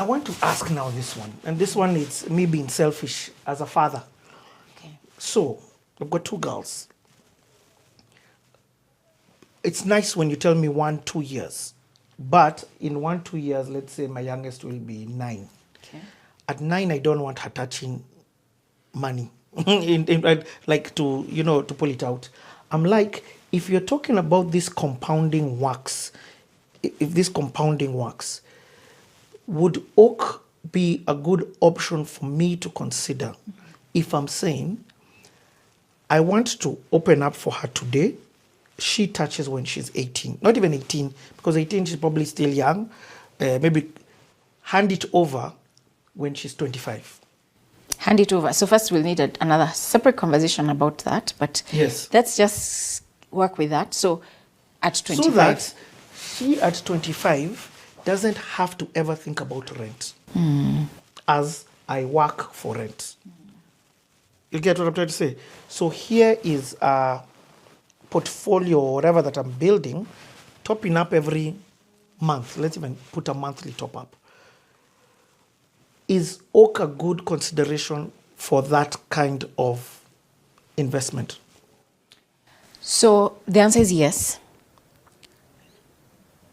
I want to ask now this one, and this one is me being selfish as a father. Okay. So, I've got 2 girls. It's nice when you tell me 1-2 years, but in 1-2 years, let's say my youngest will be 9. Okay. At 9, I don't want her touching money, like to, to pull it out. I'm like, if you're talking about this compounding works, if this compounding works, would Oak be a good option for me to consider if I'm saying I want to open up for her today? She touches when she's 18, not even 18, because 18 she's probably still young. Maybe hand it over when she's 25. Hand it over. So first we'll need another separate conversation about that, but Yes. let's just work with that. So at 25. So that she at 25 doesn't have to ever think about rent as I work for rent. You get what I'm trying to say? So here is a portfolio or whatever that I'm building, topping up every month. Let's even put a monthly top up. Is Oak a good consideration for that kind of investment? So the answer is yes,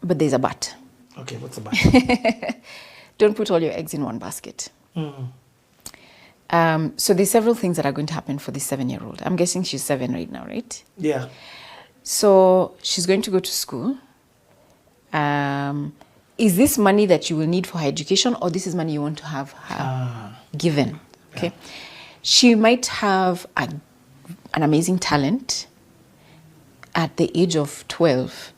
but there's a but. Okay, what's the but? Don't put all your eggs in one basket. So there's several things that are going to happen for this 7-year-old. I'm guessing she's 7 right now, right? Yeah. So she's going to go to school. Is this money that you will need for her education, or this is money you want to have her given? Okay. Yeah. She might have an amazing talent. At the age of 12,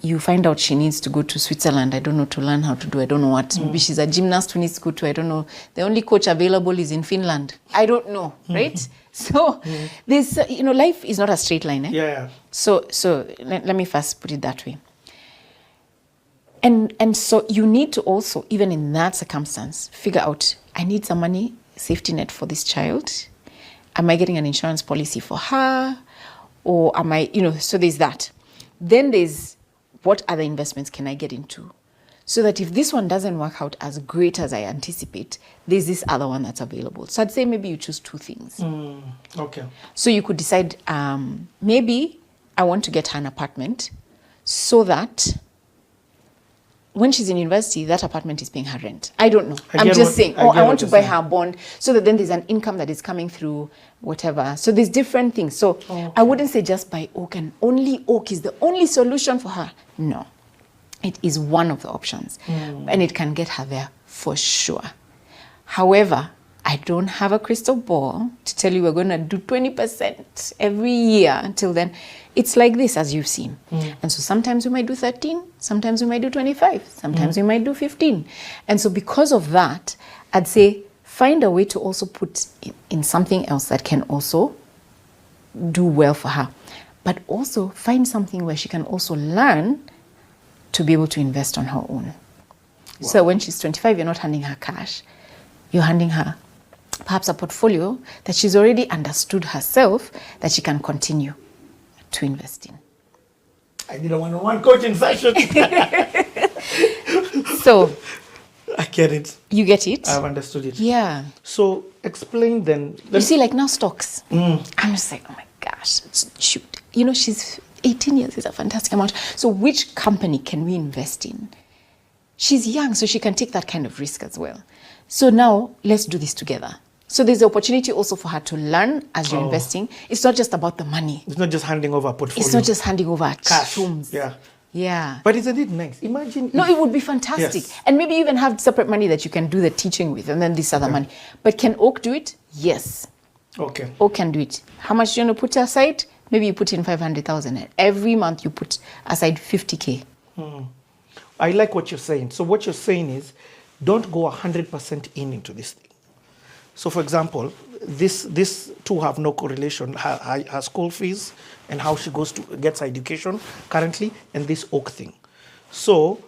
you find out she needs to go to Switzerland, I don't know, to learn how to do, I don't know what. Maybe she's a gymnast who needs to go to, I don't know. The only coach available is in Finland. I don't know, right? So this, life is not a straight line. Yeah. So let me first put it that way. And so you need to also, even in that circumstance, figure out, I need some money, safety net for this child. Am I getting an insurance policy for her? Or am I, so there's that. Then there's, what other investments can I get into? So that if this one doesn't work out as great as I anticipate, there's this other one that's available. So I'd say maybe you choose 2 things. Okay. So you could decide, maybe I want to get her an apartment so that when she's in university, that apartment is paying her rent. I don't know. I'm just saying. Or I want to buy her a bond so that then there's an income that is coming through whatever. So there's different things. So I wouldn't say just buy Oak and only Oak is the only solution for her. No. It is one of the options. And it can get her there for sure. However, I don't have a crystal ball to tell you we're going to do 20% every year until then. It's like this, as you've seen. And so sometimes we might do 13, sometimes we might do 25, sometimes we might do 15. And so because of that, I'd say find a way to also put in something else that can also do well for her. But also find something where she can also learn to be able to invest on her own. Wow. So when she's 25, you're not handing her cash. You're handing her perhaps a portfolio that she's already understood herself that she can continue to invest in. I need a one-on-one coaching session. So I get it. You get it? I've understood it. Yeah. So explain then. You see, like now stocks. I'm just like, oh my gosh, shoot. She's 18 years is a fantastic amount. So which company can we invest in? She's young, so she can take that kind of risk as well. So now let's do this together. So there's the opportunity also for her to learn as you're investing. It's not just about the money. It's not just handing over a portfolio. It's not just handing over cash. Yeah. Yeah. But isn't it nice? Imagine. No, it would be fantastic. Yes. And maybe even have separate money that you can do the teaching with and then this other money. But can Oak do it? Yes. Okay. Oak can do it. How much do you want to put aside? Maybe you put in 500,000. Every month you put aside 50K. I like what you're saying. So what you're saying is don't go 100% into this thing. So for example, this two have no correlation, her school fees and how she gets her education currently, and this Oak thing. So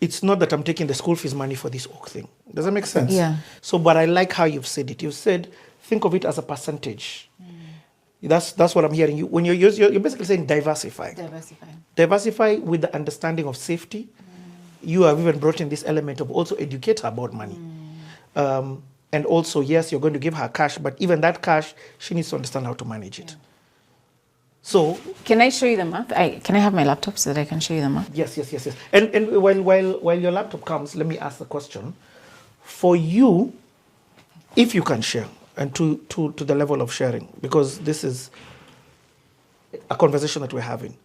it's not that I'm taking the school fees money for this Oak thing. Does that make sense? Yeah. So, but I like how you've said it. You've said, think of it as a percentage. That's what I'm hearing. When you're basically saying diversify. Diversify. Diversify with the understanding of safety, you have even brought in this element of also educate her about money. And also, yes, you're going to give her cash, but even that cash, she needs to understand how to manage it. So, can I show you the math? Can I have my laptop so that I can show you the math? Yes. And while your laptop comes, let me ask the question. For you, if you can share, and to the level of sharing, because this is a conversation that we're having.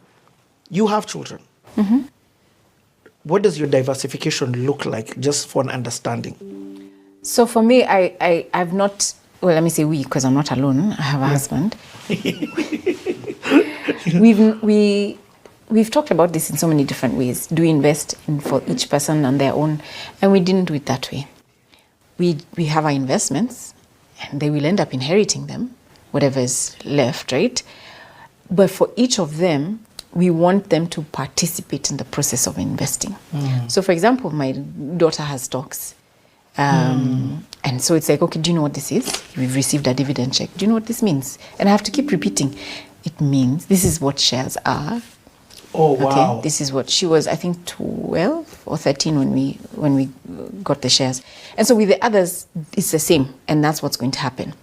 You have children. Mm-hmm. What does your diversification look like, just for an understanding? So for me, I've not, well, let me say we, because I'm not alone. I have a husband. We've talked about this in so many different ways. Do we invest in for each person on their own? And we didn't do it that way. We have our investments, and they will end up inheriting them, whatever is left, right? But for each of them, we want them to participate in the process of investing. So for example, my daughter has stocks. And so it's like, okay, do you know what this is? We've received a dividend check. Do you know what this means? And I have to keep repeating. It means this is what shares are. Oh, wow. Okay, this is what she was, I think 12 or 13 when we got the shares. And so with the others, it's the same. And that's what's going to happen.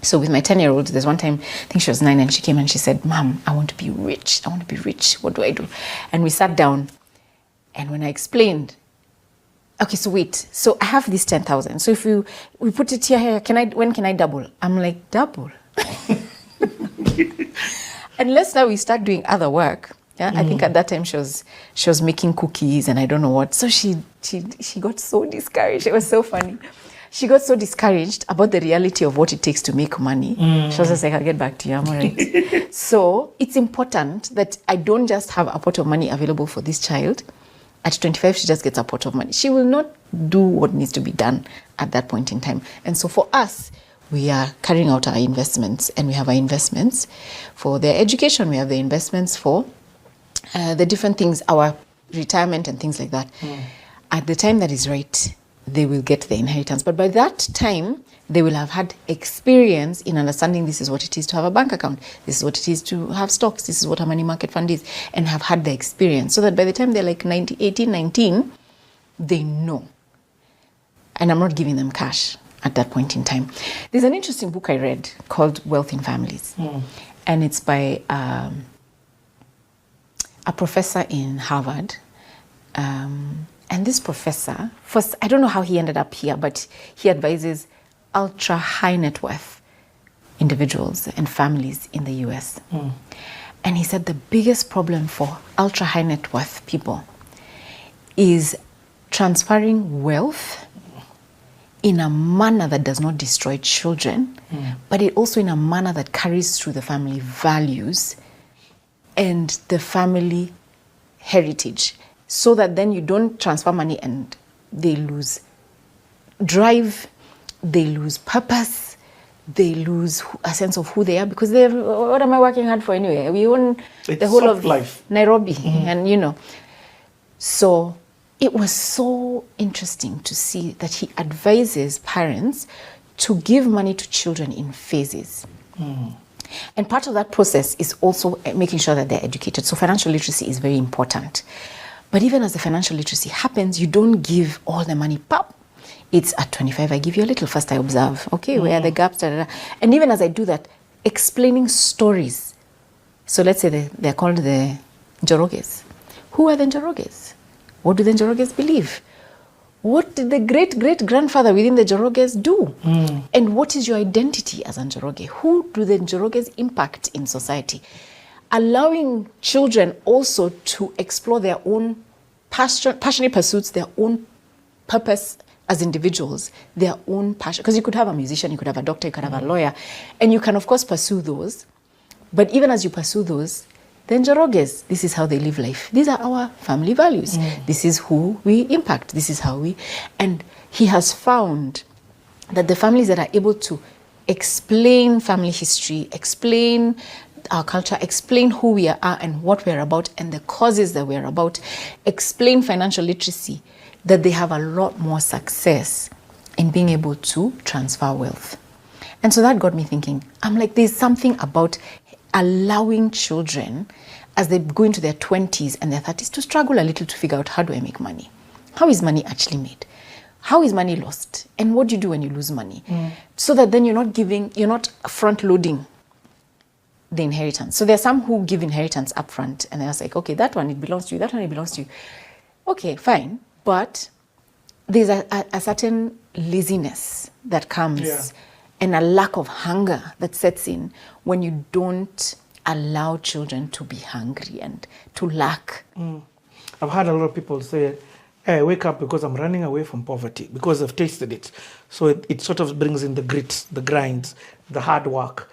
So with my 10-year-old, there's one time, I think she was 9, and she came and she said, Mom, I want to be rich. I want to be rich. What do I do? And we sat down. And when I explained, okay, so wait. So I have this 10,000. So if we put it here, when can I double? I'm like, double? Unless now we start doing other work. Yeah, I think at that time she was making cookies and I don't know what. So she got so discouraged. It was so funny. She got so discouraged about the reality of what it takes to make money. She was just like, I'll get back to you, I'm all right. So it's important that I don't just have a pot of money available for this child. At 25, she just gets a pot of money. She will not do what needs to be done at that point in time. And so for us, we are carrying out our investments, and we have our investments for their education. We have the investments for the different things, our retirement and things like that. At the time that is right, they will get the inheritance. But by that time, they will have had experience in understanding this is what it is to have a bank account. This is what it is to have stocks. This is what a money market fund is, and have had the experience. So that by the time they're like 18, 19, they know. And I'm not giving them cash at that point in time. There's an interesting book I read called Wealth in Families. And it's by a professor in Harvard. And this professor, first, I don't know how he ended up here, but he advises ultra high net worth individuals and families in the US. And he said the biggest problem for ultra high net worth people is transferring wealth in a manner that does not destroy children, but it also in a manner that carries through the family values and the family heritage, so that then you don't transfer money and they lose drive, they lose purpose, they lose a sense of who they are, because they're, what am I working hard for anyway? We own the whole of life. Nairobi, and you know. So it was so interesting to see that he advises parents to give money to children in phases. And part of that process is also making sure that they're educated. So financial literacy is very important. But even as the financial literacy happens, you don't give all the money, pop. It's at 25, I give you a little. First I observe, okay, where are the gaps, da, da, da. And even as I do that, explaining stories. So let's say they're called the Njoroges. Who are the Njoroges? What do the Njoroges believe? What did the great-great-grandfather within the Njoroges do? And what is your identity as a Njoroge? Who do the Njoroges impact in society? Allowing children also to explore their own passionate pursuits, their own purpose as individuals, their own passion. Because you could have a musician, you could have a doctor, you could have a lawyer, and you can, of course, pursue those. But even as you pursue those, the Njoroges, this is how they live life. These are our family values. This is who we impact. This is how we... And he has found that the families that are able to explain family history, explain our culture, explain who we are and what we're about and the causes that we're about, explain financial literacy, that they have a lot more success in being able to transfer wealth. And so that got me thinking. I'm like, there's something about allowing children as they go into their 20s and their 30s to struggle a little to figure out, how do I make money? How is money actually made? How is money lost? And what do you do when you lose money? So that then you're not front loading the inheritance. So there are some who give inheritance upfront and they're like, okay, that one, it belongs to you, that one, it belongs to you. Okay, fine. But there's a certain laziness that comes and a lack of hunger that sets in when you don't allow children to be hungry and to lack. I've had a lot of people say, hey, I wake up because I'm running away from poverty, because I've tasted it. So it sort of brings in the grit, the grind, the hard work.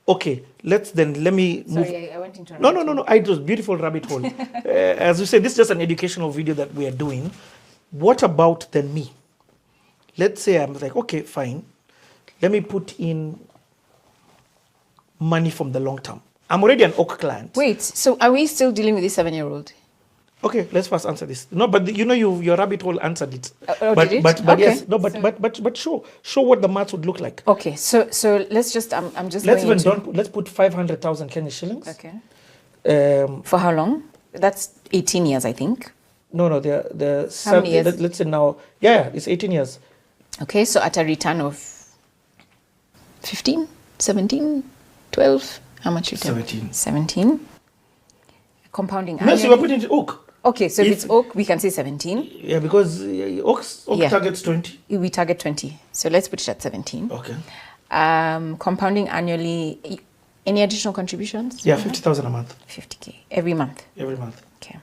Okay, let me move. Sorry, I went into a No. It was beautiful rabbit hole. As you said, this is just an educational video that we are doing. What about then me? Let's say I'm like, okay, fine. Let me put in money from the long term. I'm already an Oak client. Wait, so are we still dealing with this 7-year-old? Okay, let's first answer this. No, but your rabbit hole answered it. Did it? But Okay. yes, no, but show what the maths would look like. Okay, so let's just I'm just Let's going even into, let's put 500,000 Kenya shillings. okay. Um, For how long? That's 18 years, I think. no, How many years? let's say now, yeah, it's 18 years. Okay, so at a return of 15, 17, 12, how much return? 17. 17. Compounding No, so annually. we're putting it Oak. Okay, so if If- it's oak, we can say 17. Yeah, because Oak Yeah. targets 20. We target 20. So let's put it at 17. Okay. Compounding annually. Any additional contributions? Yeah, 50,000 a month, 50K every month. every month. Okay.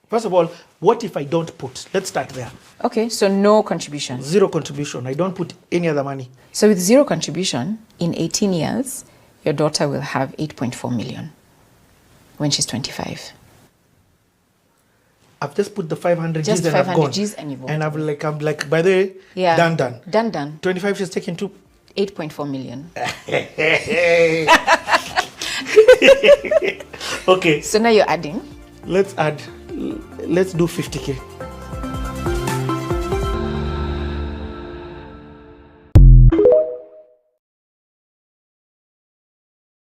First of all, what if I don't put? Let's start there. Okay, so no contribution. Zero contribution. I don't put any other money. So with zero contribution, in 18 years, your daughter will have 8.4 million when she's 25. I've just put the 500 Just Gs and I've 500 gone. Gs and you've And I'm like, by the way, Yeah. done. Done. 25, she's taken 2. 8.4 million. Okay, So now you're adding. let's do 50K.